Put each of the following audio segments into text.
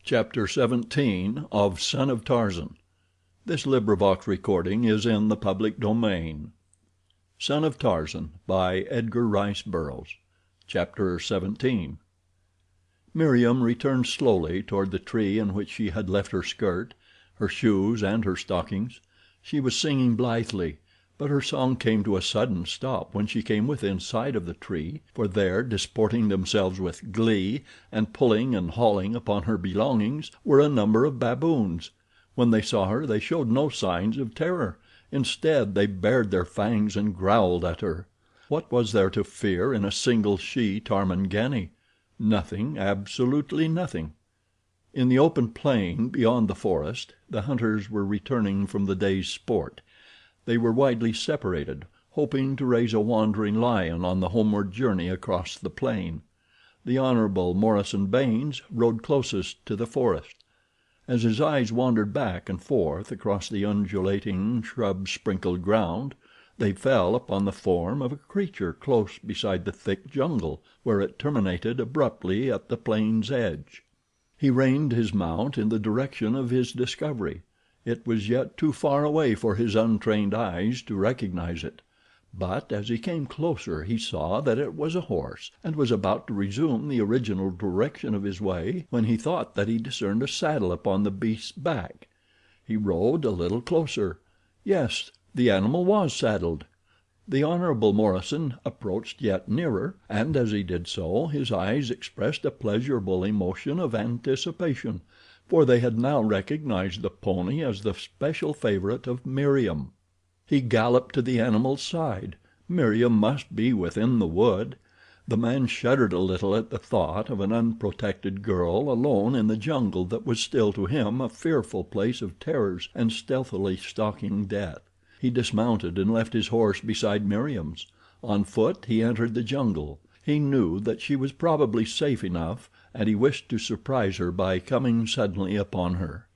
Chapter 17 of Son of Tarzan. This recording is in the public domain. Son of Tarzan by Edgar Rice Burroughs. Chapter 17. Meriem returned slowly toward the tree in which she had left her skirt, her shoes and her stockings. She was singing blithely, but her song came to a sudden stop when she came within sight of the tree, for there, disporting themselves with glee, and pulling and hauling upon her belongings, were a number of baboons. When they saw her they showed no signs of terror. Instead, they bared their fangs and growled at her. What was there to fear in a single she Tarmangani? Nothing, absolutely nothing. In the open plain beyond the forest the hunters were returning from the day's sport. They were widely separated, hoping to raise a wandering lion on the homeward journey across the plain. The Hon. Morison Baynes rode closest to the forest. As his eyes wandered back and forth across the undulating, shrub-sprinkled ground, they fell upon the form of a creature close beside the thick jungle, where it terminated abruptly at the plain's edge. He reined his mount in the direction of his discovery. It was yet too far away for his untrained eyes to recognize it; but as he came closer he saw that it was a horse, and was about to resume the original direction of his way when he thought that he discerned a saddle upon the beast's back. He rode a little closer. Yes, the animal was saddled. The Hon. Morison approached yet nearer, and as he did so his eyes expressed a pleasurable emotion of anticipation, for they had now recognized the pony as the special favorite of Meriem. He galloped to the animal's side. Meriem must be within the wood. The man shuddered a little at the thought of an unprotected girl alone in the jungle that was still to him a fearful place of terrors and stealthily stalking death. He dismounted and left his horse beside Meriem's. On foot he entered the jungle. He knew that she was probably safe enough, and he wished to surprise her by coming suddenly upon her.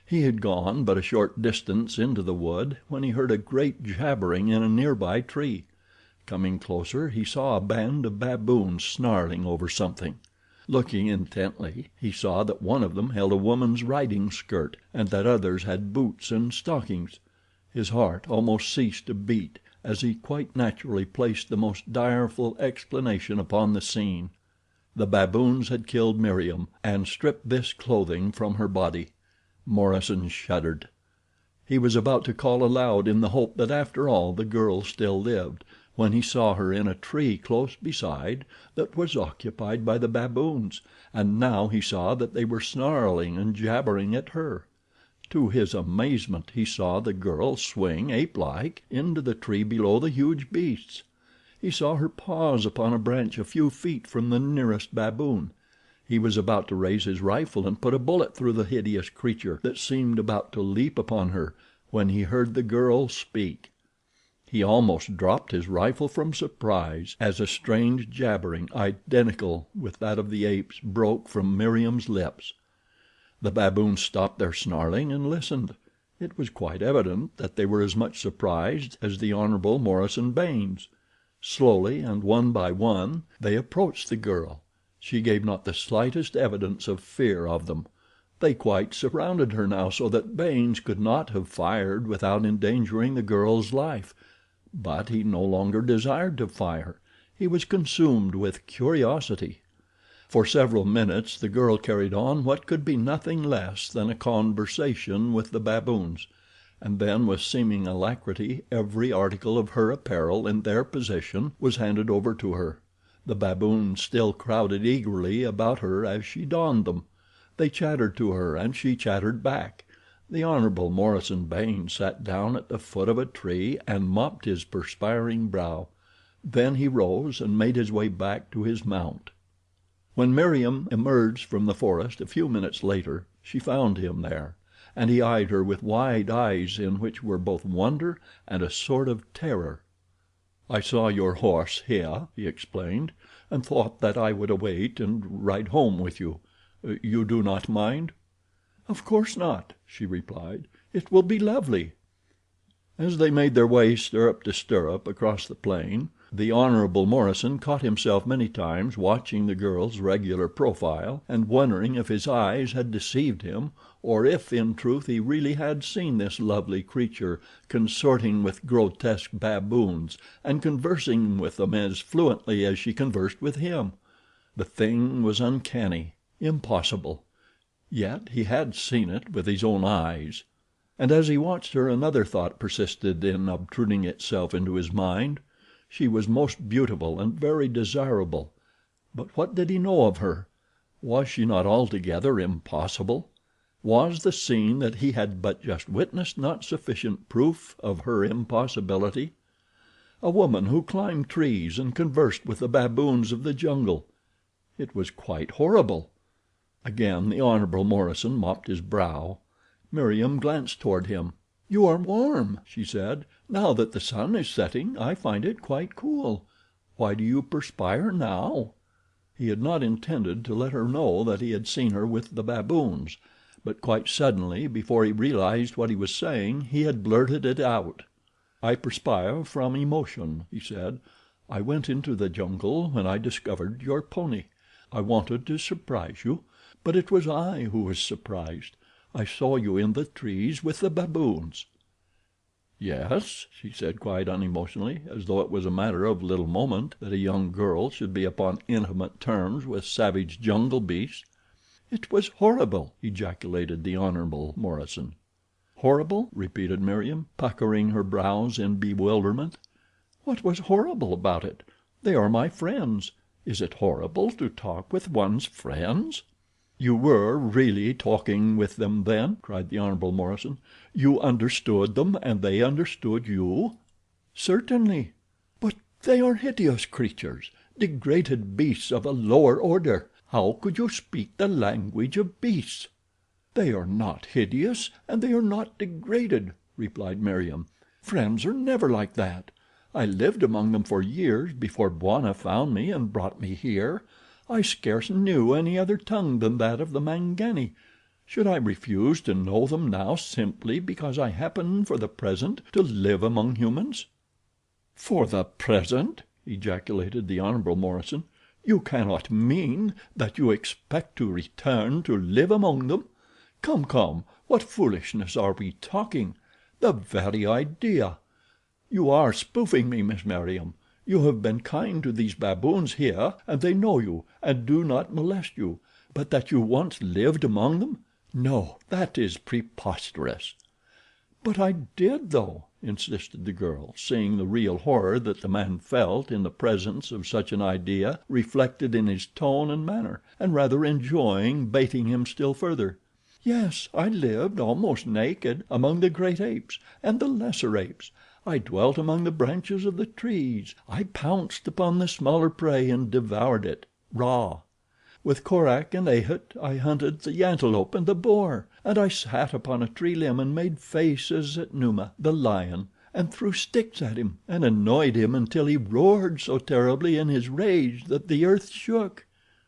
He had gone but a short distance into the wood when he heard a great jabbering in a nearby tree. Coming closer he saw a band of baboons snarling over something. Looking intently he saw that one of them held a woman's riding skirt, and that others had boots and stockings. His heart almost ceased to beat as he quite naturally placed the most direful explanation upon the scene. The baboons had killed Meriem and stripped this clothing from her body. Morison shuddered. He was about to call aloud in the hope that after all the girl still lived, when he saw her in a tree close beside that was occupied by the baboons, and now he saw that they were snarling and jabbering at her. To his amazement he saw the girl swing, ape-like, into the tree below the huge beasts. He saw her pause upon a branch a few feet from the nearest baboon. He was about to raise his rifle and put a bullet through the hideous creature that seemed about to leap upon her, when he heard the girl speak. He almost dropped his rifle from surprise as a strange jabbering, identical with that of the apes, broke from Meriem's lips. The baboons stopped their snarling and listened. It was quite evident that they were as much surprised as the Hon. Morison Baynes. Slowly and one by one they approached the girl. She gave not the slightest evidence of fear of them. They quite surrounded her now so that Baynes could not have fired without endangering the girl's life. But he no longer desired to fire. He was consumed with curiosity. For several minutes the girl carried on what could be nothing less than a conversation with the baboons, and then with seeming alacrity every article of her apparel in their possession was handed over to her. The baboons still crowded eagerly about her as she donned them. They chattered to her and she chattered back. The Hon. Morison Baynes sat down at the foot of a tree and mopped his perspiring brow. Then he rose and made his way back to his mount. When Meriem emerged from the forest a few minutes later she found him there, and he eyed her with wide eyes in which were both wonder and a sort of terror. "I saw your horse here," he explained, "and thought that I would await and ride home with you. You do not mind?" "Of course not," she replied. "It will be lovely." As they made their way stirrup to stirrup across the plain The Hon. Morison caught himself many times watching the girl's regular profile, and wondering if his eyes had deceived him, or if, in truth, he really had seen this lovely creature consorting with grotesque baboons and conversing with them as fluently as she conversed with him. The thing was uncanny, impossible. Yet he had seen it with his own eyes. And as he watched her another thought persisted in obtruding itself into his mind. She was most beautiful and very desirable, but what did he know of her? Was she not altogether impossible? Was the scene that he had but just witnessed not sufficient proof of her impossibility? A woman who climbed trees and conversed with the baboons of the jungle. It was quite horrible. Again the Hon. Morison mopped his brow. Meriem glanced toward him. "You are warm," she said. "Now that the sun is setting I find it quite cool. Why do you perspire now?" He had not intended to let her know that he had seen her with the baboons, but quite suddenly, before he realized what he was saying, he had blurted it out. "I perspire from emotion," he said. "I went into the jungle when I discovered your pony. I wanted to surprise you, but it was I who was surprised. I saw you in the trees with the baboons." "Yes," she said quite unemotionally, as though it was a matter of little moment that a young girl should be upon intimate terms with savage jungle beasts. "It was horrible," ejaculated the Hon. Morison. "Horrible?" repeated Meriem, puckering her brows in bewilderment. "What was horrible about it? They are my friends. Is it horrible to talk with one's friends?" "You were really talking with them, then?" cried the Hon. Morison. "You understood them and they understood you?" "Certainly." "But they are hideous creatures, degraded beasts of a lower order. How could you speak the language of beasts?" "They are not hideous and they are not degraded," replied Meriem. "Friends are never like that. I lived among them for years before Bwana found me and brought me here. I scarce knew any other tongue than that of the Mangani. Should I refuse to know them now simply because I happen for the present to live among humans?" "For the present!" ejaculated the Hon. Morison. "You cannot mean that you expect to return to live among them? Come, come, what foolishness are we talking? The very idea! You are spoofing me, Miss Meriem. You have been kind to these baboons here, and they know you and do not molest you, but that you once lived among them? No, that is preposterous." "But I did, though," insisted the girl, seeing the real horror that the man felt in the presence of such an idea reflected in his tone and manner, and rather enjoying baiting him still further. "Yes, I lived, almost naked, among the great apes and the lesser apes. I dwelt among the branches of the trees. I pounced upon the smaller prey and devoured it, raw. With Korak and Ahut I hunted the antelope and the boar, and I sat upon a tree limb and made faces at Numa, the lion, and threw sticks at him, and annoyed him until he roared so terribly in his rage that the earth shook.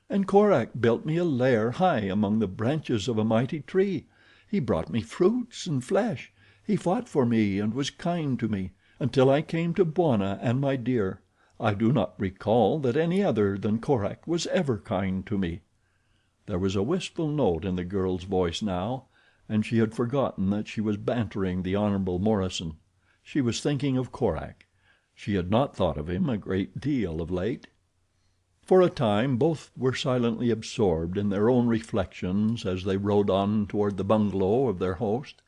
And Korak built me a lair high among the branches of a mighty tree. He brought me fruits and flesh. He fought for me and was kind to me, until I came to Bwana and my deer. I do not recall that any other than Korak was ever kind to me." There was a wistful note in the girl's voice now, and she had forgotten that she was bantering the Hon. Morison. She was thinking of Korak. She had not thought of him a great deal of late. For a time both were silently absorbed in their own reflections as they rode on toward the bungalow of their host.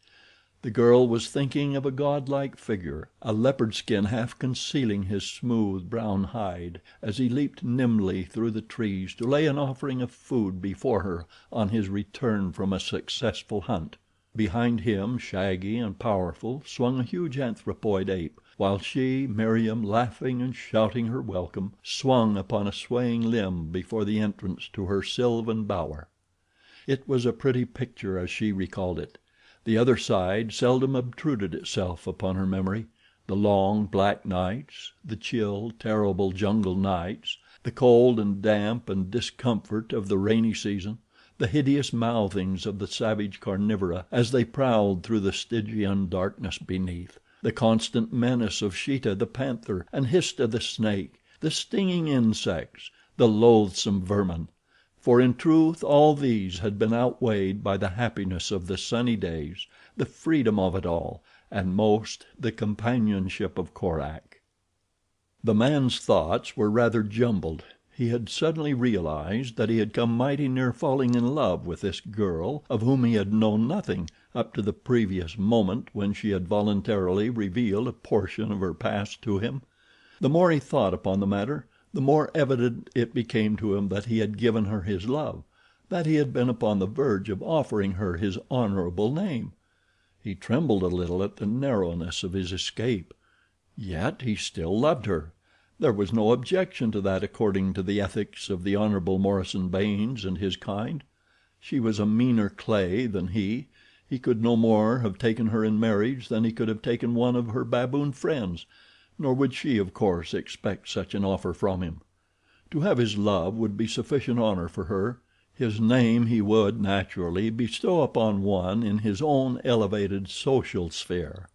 The girl was thinking of a godlike figure, a leopard skin half concealing his smooth, brown hide, as he leaped nimbly through the trees to lay an offering of food before her on his return from a successful hunt. Behind him, shaggy and powerful, swung a huge anthropoid ape, while she, Meriem, laughing and shouting her welcome, swung upon a swaying limb before the entrance to her sylvan bower. It was a pretty picture as she recalled it. The other side seldom obtruded itself upon her memory—the long, black nights, the chill, terrible jungle nights, the cold and damp and discomfort of the rainy season, the hideous mouthings of the savage carnivora as they prowled through the Stygian darkness beneath. the constant menace of Sheeta, the panther, and Histah, the snake, the stinging insects, the loathsome vermin, for in truth all these had been outweighed by the happiness of the sunny days, the freedom of it all, and most the companionship of Korak. The man's thoughts were rather jumbled. He had suddenly realized that he had come mighty near falling in love with this girl, of whom he had known nothing up to the previous moment when she had voluntarily revealed a portion of her past to him. The more he thought upon the matter, the more evident it became to him that he had given her his love, that he had been upon the verge of offering her his honorable name. He trembled a little at the narrowness of his escape. Yet he still loved her. There was no objection to that according to the ethics of the Hon. Morison Baynes and his kind. She was a meaner clay than he. He could no more have taken her in marriage than he could have taken one of her baboon friends, nor would she, of course, expect such an offer from him. To have his love would be sufficient honor for her. His name he would, naturally, bestow upon one in his own elevated social sphere.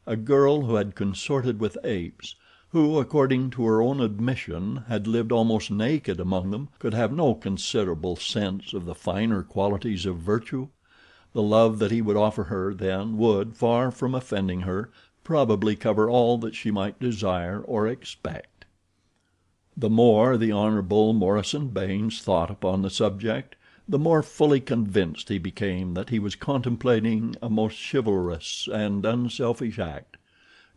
A girl who had consorted with apes, who, according to her own admission, had lived almost naked among them, could have no considerable sense of the finer qualities of virtue. The love that he would offer her, then, would, far from offending her, probably cover all that she might desire or expect. The more the Hon. Morison Baynes thought upon the subject, the more fully convinced he became that he was contemplating a most chivalrous and unselfish act.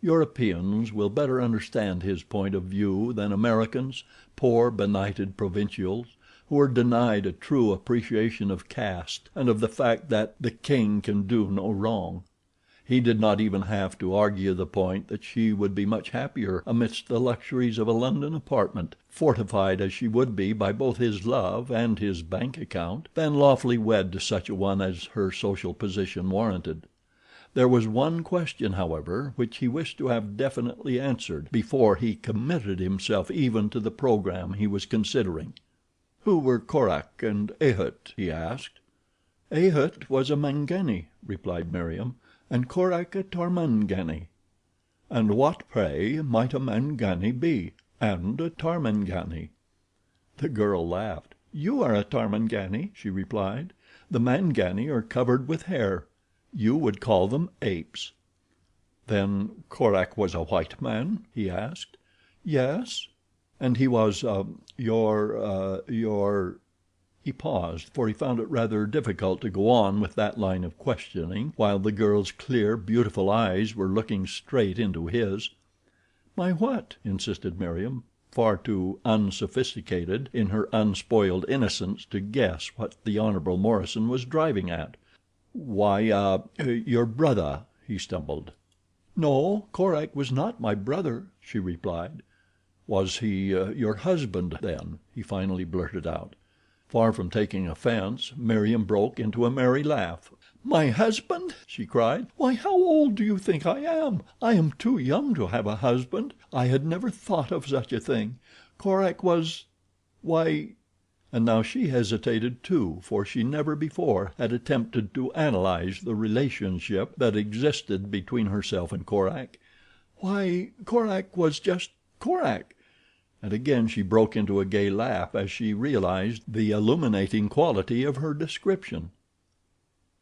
Europeans will better understand his point of view than Americans, poor benighted provincials, who are denied a true appreciation of caste and of the fact that the king can do no wrong. He did not even have to argue the point that she would be much happier amidst the luxuries of a London apartment, fortified as she would be by both his love and his bank account, than lawfully wed to such a one as her social position warranted. There was one question, however, which he wished to have definitely answered before he committed himself even to the program he was considering. "Who were Korak and A'ht?" he asked. "A'ht was a Mangani," replied Meriem, "and Korak a Tarmangani." "And what, pray, might a Mangani be, and a Tarmangani?" The girl laughed. "You are a Tarmangani," she replied. "The Mangani are covered with hair. You would call them apes." "Then Korak was a white man?" he asked. "Yes." "And he was your—" He paused, for he found it rather difficult to go on with that line of questioning while the girl's clear, beautiful eyes were looking straight into his. "My what?" insisted Meriem, far too unsophisticated in her unspoiled innocence to guess what the Hon. Morison was driving at. "Why—your brother," he stumbled. "No, Korak was not my brother," she replied. "Was he your husband, then?" he finally blurted out. Far from taking offense, Meriem broke into a merry laugh. "My husband!" she cried. "Why, how old do you think I am? I am too young to have a husband. I had never thought of such a thing. Korak was—why—" And now she hesitated too, for she never before had attempted to analyze the relationship that existed between herself and Korak. "Why, Korak was just Korak." And again she broke into a gay laugh as she realized the illuminating quality of her description.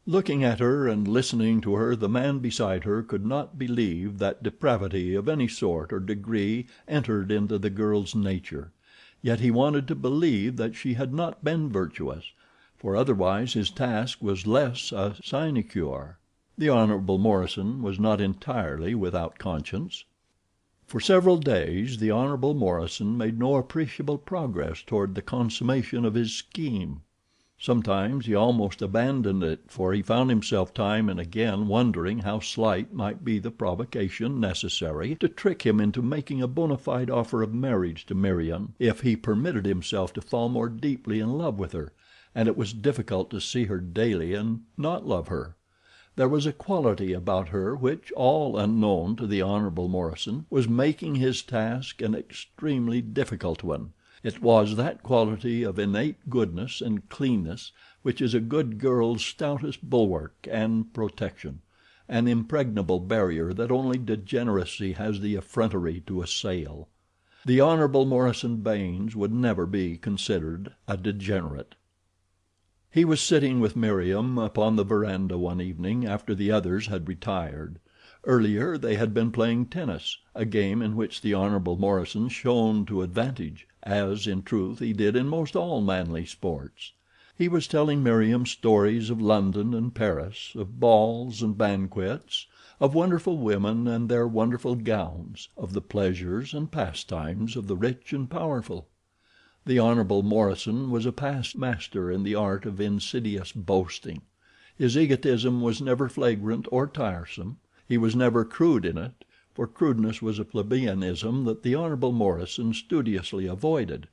Looking at her and listening to her, the man beside her could not believe that depravity of any sort or degree entered into the girl's nature. Yet he wanted to believe that she had not been virtuous, for otherwise his task was less a sinecure. The Hon. Morison was not entirely without conscience. For several days the Hon. Morison made no appreciable progress toward the consummation of his scheme. Sometimes he almost abandoned it, for he found himself time and again wondering how slight might be the provocation necessary to trick him into making a bona fide offer of marriage to Meriem if he permitted himself to fall more deeply in love with her, and it was difficult to see her daily and not love her. There was a quality about her which, all unknown to the Hon. Morison, was making his task an extremely difficult one. It was that quality of innate goodness and cleanness which is a good girl's stoutest bulwark and protection, an impregnable barrier that only degeneracy has the effrontery to assail. The Hon. Morison Baynes would never be considered a degenerate. He was sitting with Meriem upon the veranda one evening after the others had retired. Earlier they had been playing tennis, a game in which the Hon. Morison shone to advantage, as, in truth, he did in most all manly sports. He was telling Meriem stories of London and Paris, of balls and banquets, of wonderful women and their wonderful gowns, of the pleasures and pastimes of the rich and powerful. The Hon. Morison was a past master in the art of insidious boasting. His egotism was never flagrant or tiresome. He was never crude in it, for crudeness was a plebeianism that the Hon. Morison studiously avoided.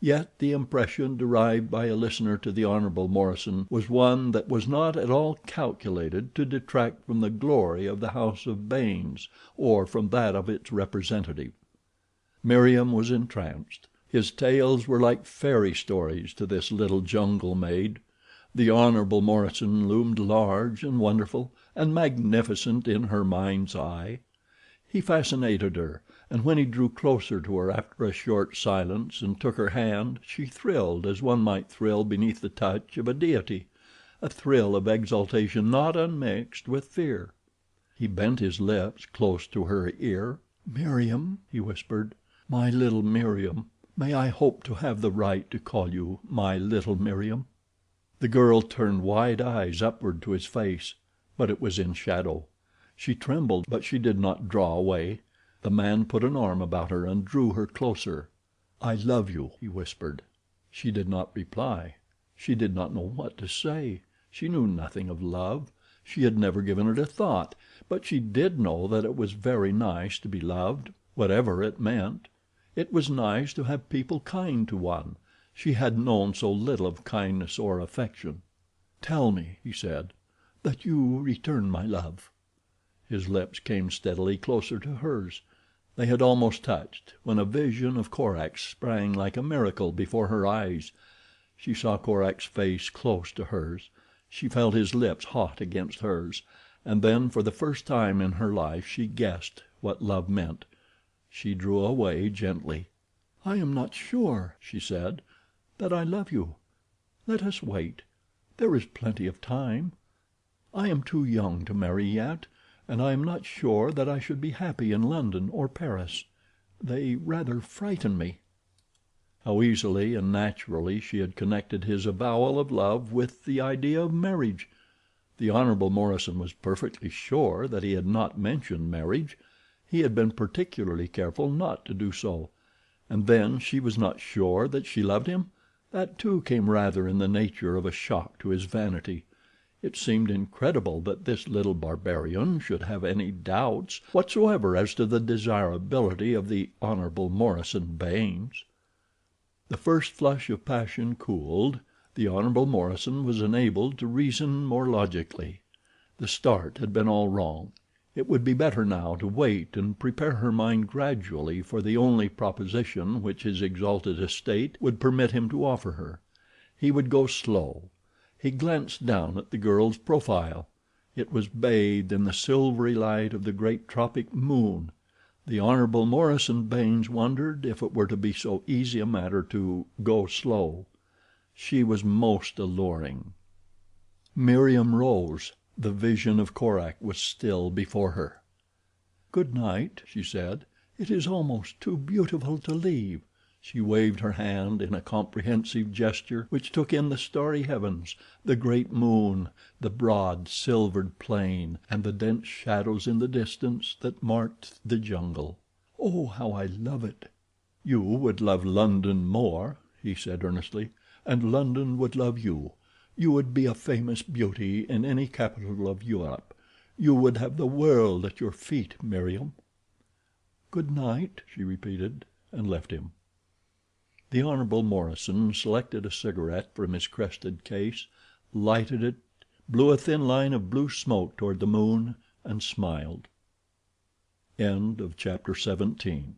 Yet the impression derived by a listener to the Hon. Morison was one that was not at all calculated to detract from the glory of the house of Baynes, or from that of its representative. Meriem was entranced. His tales were like fairy stories to this little jungle maid. The Hon. Morison loomed large and wonderful and magnificent in her mind's eye. He fascinated her, and when he drew closer to her after a short silence and took her hand she thrilled as one might thrill beneath the touch of a deity, a thrill of exaltation not unmixed with fear. He bent his lips close to her ear. "Meriem," he whispered, "my little Meriem, may I hope to have the right to call you my little Meriem?" The girl turned wide eyes upward to his face, but it was in shadow. She trembled, but she did not draw away. The man put an arm about her and drew her closer. "I love you," he whispered. She did not reply. She did not know what to say. She knew nothing of love. She had never given it a thought, but she did know that it was very nice to be loved, whatever it meant. It was nice to have people kind to one. She had known so little of kindness or affection. "Tell me," he said, "that you return my love." His lips came steadily closer to hers. They had almost touched when a vision of Korak sprang like a miracle before her eyes. She saw Korak's face close to hers. She felt his lips hot against hers, and then for the first time in her life she guessed what love meant. She drew away gently. "I am not sure," she said, "that I love you. Let us wait. There is plenty of time. I am too young to marry yet, and I am not sure that I should be happy in London or Paris. They rather frighten me." How easily and naturally she had connected his avowal of love with the idea of marriage. The Hon. Morison was perfectly sure that he had not mentioned marriage. He had been particularly careful not to do so. And then she was not sure that she loved him. That too came rather in the nature of a shock to his vanity. It seemed incredible that this little barbarian should have any doubts whatsoever as to the desirability of the Hon. Morison Baynes. The first flush of passion cooled, the Hon. Morison was enabled to reason more logically. The start had been all wrong. It would be better now to wait and prepare her mind gradually for the only proposition which his exalted estate would permit him to offer her. He would go slow. He glanced down at the girl's profile. It was bathed in the silvery light of the great tropic moon. The Hon. Morison Baynes wondered if it were to be so easy a matter to "go slow." She was most alluring. Meriem rose. The vision of Korak was still before her. "Good night," she said. "It is almost too beautiful to leave." She waved her hand in a comprehensive gesture which took in the starry heavens, the great moon, the broad, silvered plain, and the dense shadows in the distance that marked the jungle. "Oh, how I love it!" "You would love London more," he said earnestly, "and London would love you. You would be a famous beauty in any capital of Europe. You would have the world at your feet, Meriem." "Good night," she repeated, and left him. The Hon. Morison selected a cigarette from his crested case, lighted it, blew a thin line of blue smoke toward the moon, and smiled. Chapter 17